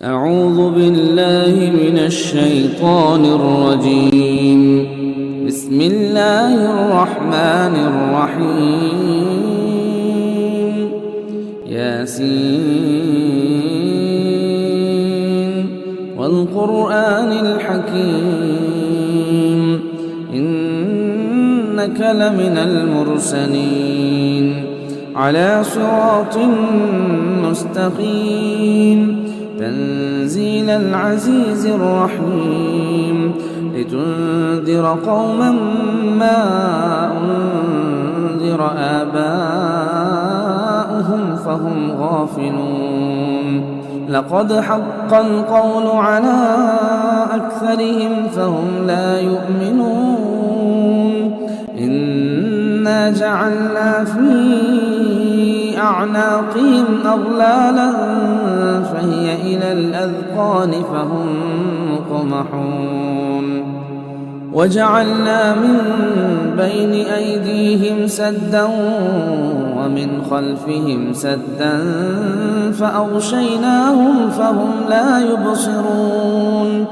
أعوذ بالله من الشيطان الرجيم. بسم الله الرحمن الرحيم. ياسين والقرآن الحكيم إنك لمن المرسلين على صراط مستقيم تنزيل العزيز الرحيم لتنذر قوما ما أنذر آباؤهم فهم غافلون لقد حق القول على أكثرهم فهم لا يؤمنون إنا جعلنا في أعناقهم أغلالا فهي إلى الأذقان فهم مقمحون وجعلنا من بين أيديهم سدا ومن خلفهم سدا فأغشيناهم فهم لا يبصرون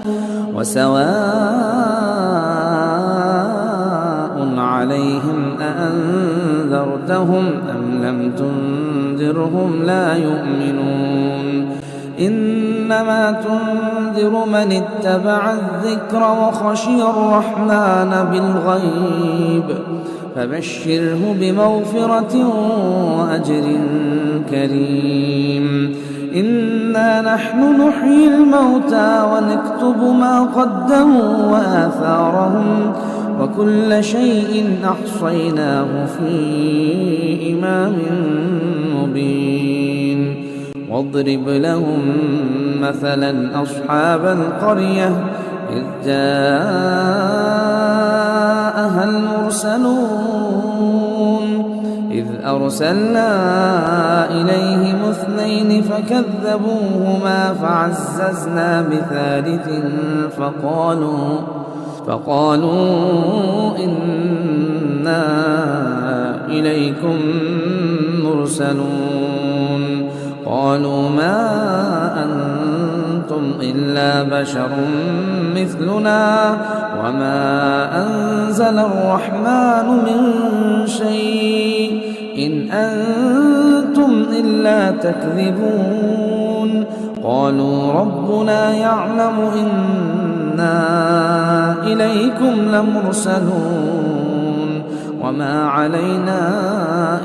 وسواء عليهم أأنذرتهم أم لم تنذرهم لا يؤمنون إنما تنذر من اتبع الذكر وخشي الرحمن بالغيب فبشره بمغفرة وأجر كريم إنا نحن نحيي الموتى ونكتب ما قدموا وآثارهم وكل شيء أحصيناه في إمام مبين واضرب لهم مثلا أصحاب القرية إذ جاءها المرسلون إذ أرسلنا إليهم 2 فكذبوهما فعززنا بثالث فقالوا إنا إليكم مرسلون قالوا ما أنتم إلا بشر مثلنا وما أنزل الرحمن من شيء إن أنتم إلا تكذبون قالوا ربنا يعلم إنا إليكم لمرسلون وما علينا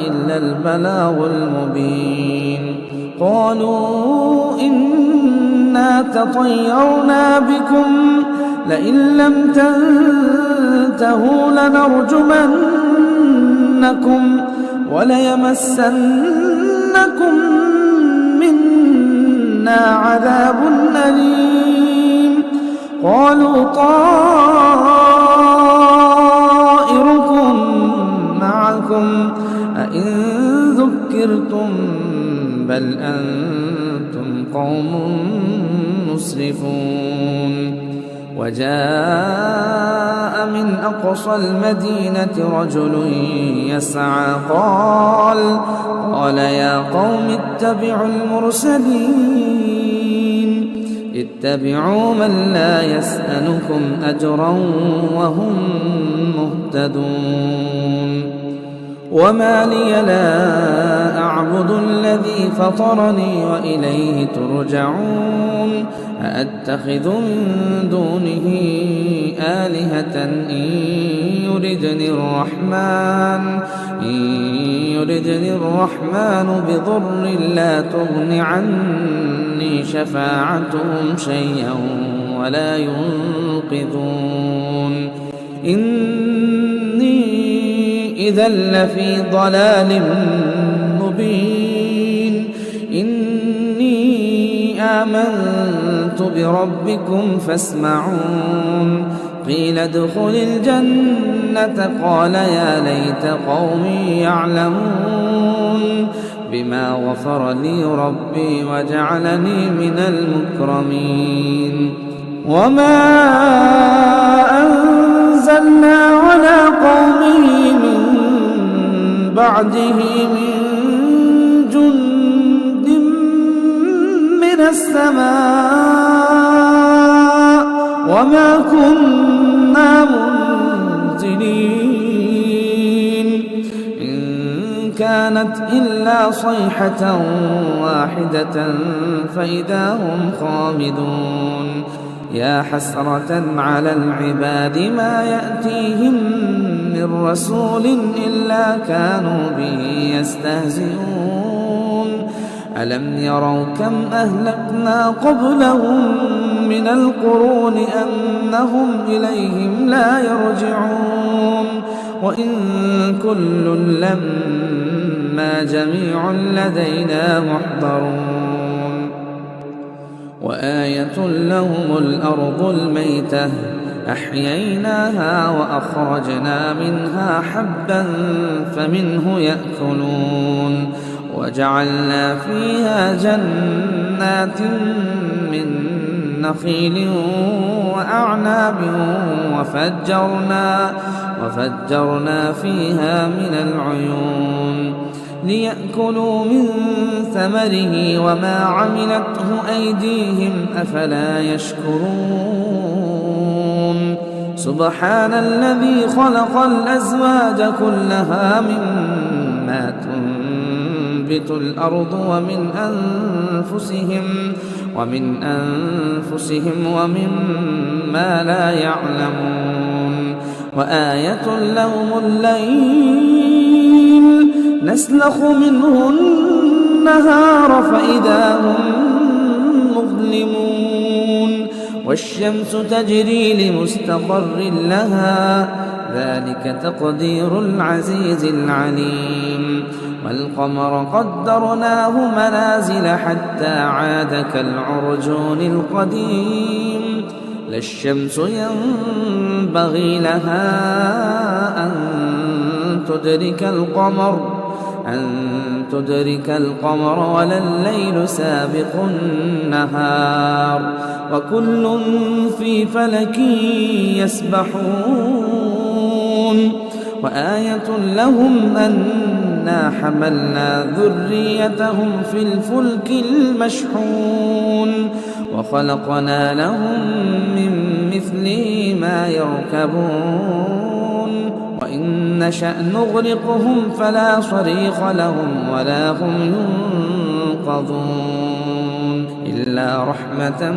إلا البلاغ المبين قالوا إنا تطيرنا بكم لئن لم تنتهوا لنرجمنكم وليمسنكم منا عذاب أليم قالوا طائركم معكم أئن ذكرتم بل أنتم قوم مسرفون وجاء من أقصى المدينة رجل يسعى قال يا قوم اتبعوا المرسلين اتبعوا من لا يسألكم أجرا وهم مهتدون وما لي لا أعبد الذي فطرني وإليه ترجعون أأتخذ من دونه آلهة إن يردني الرحمن بضر لا تغن عني شفاعتهم شيئا ولا ينقذون إني إذا لفي ضلال مبين إني آمنت بربكم فاسمعون قيل ادخل الجنة قال يا ليت قومي يعلمون بما غفر لي ربي وجعلني من المكرمين وما أنزلنا على قومه من بعده من جند من السماء وما كنا منزلين إن كانت إلا صيحة واحدة فإذا هم خامدون يا حسرة على العباد ما يأتيهم من رسول إلا كانوا به يستهزئون ألم يروا كم أهلكنا قبلهم من القرون أنهم إليهم لا يرجعون وإن كل لما جميع لدينا محضرون وآية لهم الأرض الميتة أحييناها وأخرجنا منها حبا فمنه يأكلون وجعلنا فيها جنات من نخيل وأعناب وفجرنا فيها من العيون ليأكلوا من ثمره وما عملته أيديهم أفلا يشكرون سبحان الذي خلق الأزواج كلها مما تنبت الأرض ومن أنفسهم ومما لا يعلمون وآية لهم الليل نسلخ منه النهار فإذا هم مظلمون والشمس تجري لمستقر لها ذلك تقدير العزيز العليم والقمر قدرناه منازل حتى عاد كالعرجون القديم لا الشمس ينبغي لها أن تدرك القمر ولا الليل سابق النهار وكل في فلك يسبحون وآية لهم أنا حملنا ذريتهم في الفلك المشحون وخلقنا لهم من مثله ما يركبون وإن نشأ نغرقهم فلا صريخ لهم ولا هم ينقذون إلا رحمة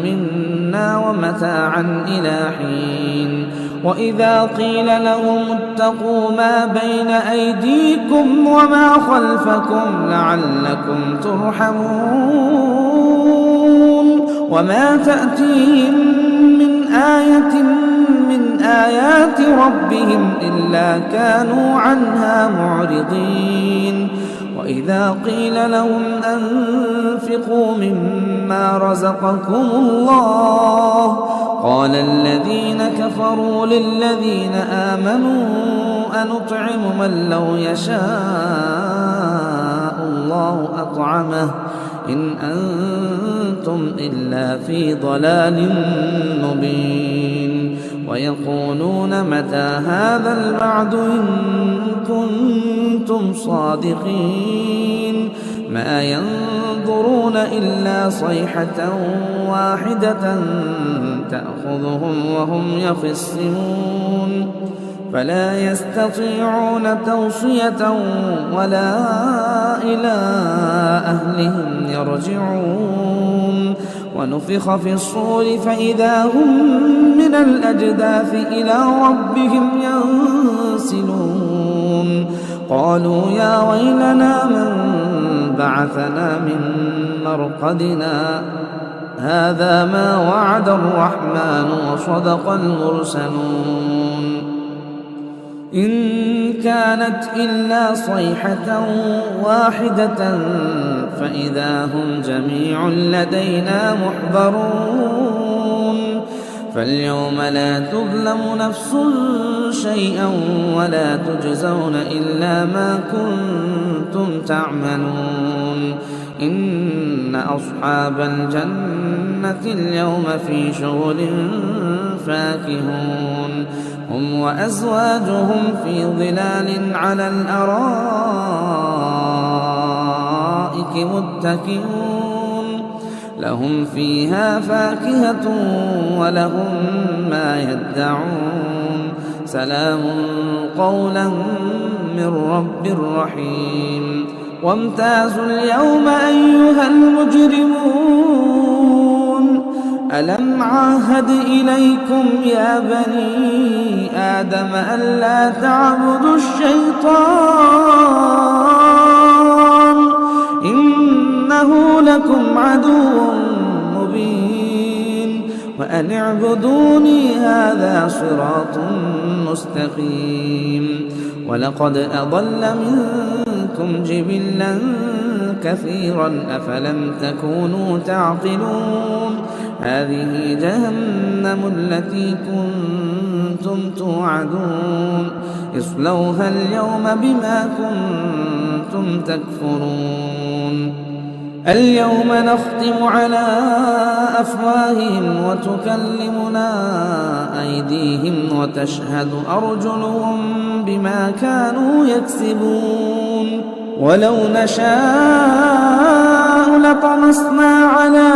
منا ومتاعا إلى حين وإذا قيل لهم اتقوا ما بين أيديكم وما خلفكم لعلكم ترحمون وما تأتيهم من آية من آيات ربهم إلا كانوا عنها معرضين وإذا قيل لهم أنفقوا مما رزقكم الله قال الذين كفروا للذين آمنوا أنطعم من لو يشاء الله أطعمه إن أنتم إلا في ضلال مبين ويقولون متى هذا الوعد إن كنتم صادقين ما ينظرون إلا صيحة واحدة تأخذهم وهم يخصمون فلا يستطيعون توصية ولا إلى أهلهم يرجعون ونفخ في الصور فإذا هم من الأجداث إلى ربهم ينسلون قالوا يا ويلنا من بعثنا من مرقدنا هذا ما وعد الرحمن وصدق المرسلون إن كانت إلا صيحة واحدة فإذا هم جميع لدينا محضرون فاليوم لا تظلم نفس شيئا ولا تجزون إلا ما كنتم تعملون إن أصحاب الجنة اليوم في شغل فاكهون هم وأزواجهم في ظلال على الأرائك متكئون لهم فيها فاكهة ولهم ما يدعون سلام قولا من رب رحيم وامتازوا اليوم أيها المجرمون ألم عاهد إليكم يا بني آدم ألا تعبدوا الشيطان إنه لكم عدو مبين وأن اعبدوني هذا صراط مستقيم ولقد أضل منكم جبلا كثيرا أفلم تكونوا تعقلون هذه جهنم التي كنتم توعدون اصلوها اليوم بما كنتم تكفرون اليوم نختم على أفواههم وتكلمنا أيديهم وتشهد أرجلهم بما كانوا يكسبون ولو نشاء لطمسنا على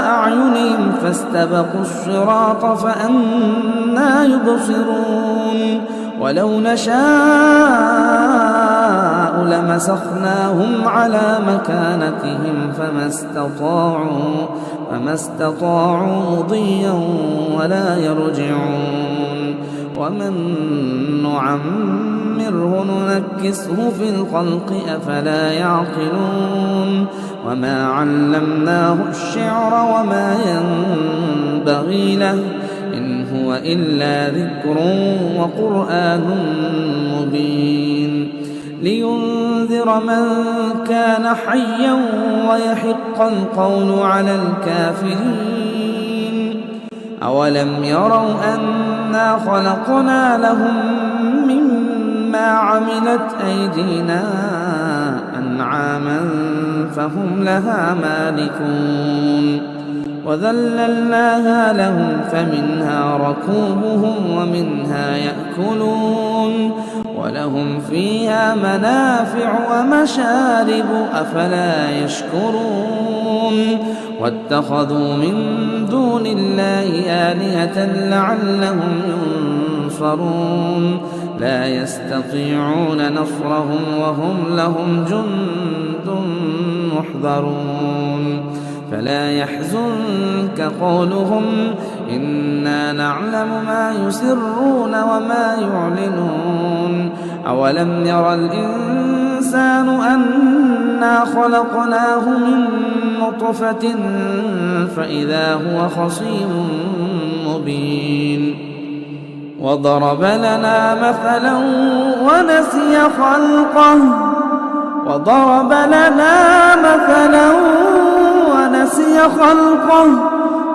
أعينهم فاستبقوا الصراط فأنى يبصرون ولو نشاء لمسخناهم على مكانتهم فما استطاعوا مضيا ولا يرجعون ومن نعمره ننكسه في الخلق أفلا يعقلون وما علمناه الشعر وما ينبغي له إن هو إلا ذكر وقرآن مبين لينذر من كان حيا ويحق القول على الكافرين أولم يروا أنا خلقنا لهم مما عملت أيدينا أنعاما فهم لها مالكون وذللناها لهم فمنها ركوبهم ومنها يأكلون ولهم فيها منافع ومشارب أفلا يشكرون واتخذوا من دون الله آلهة لعلهم ينصرون لا يستطيعون نصرهم وهم لهم جند محضرون فلا يحزنك قولهم إنا نعلم ما يسرون وما يعلنون أولم ير الإنسان أنا خلقناه من نطفة فإذا هو خصيم مبين وضرب لنا مثلا ونسي خلقه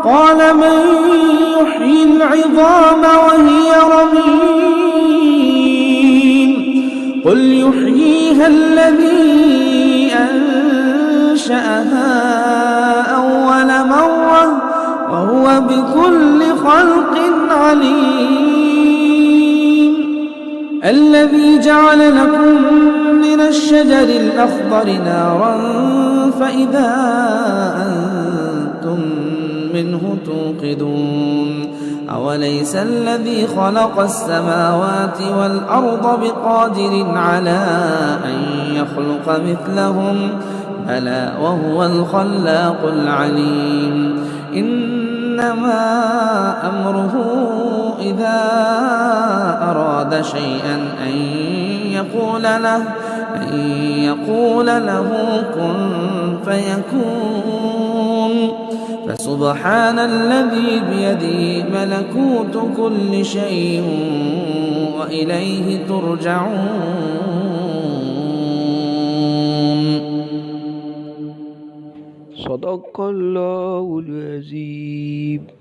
قال من يحيي العظام وهي رميم قل يحييها الذي أنشأها أول مرة وهو بكل خلق عليم الذي جعل لكم من الشجر الأخضر نارا فإذا أنتم منه توقدون أوليس الذي خلق السماوات والأرض بقادر على أن يخلق مثلهم بلى وهو الخلاق العليم إنما أمره إذا أراد شيئا أن يقول له كن فيكون فسبحان الذي بيده ملكوت كل شيء وإليه ترجعون صدق الله العظيم.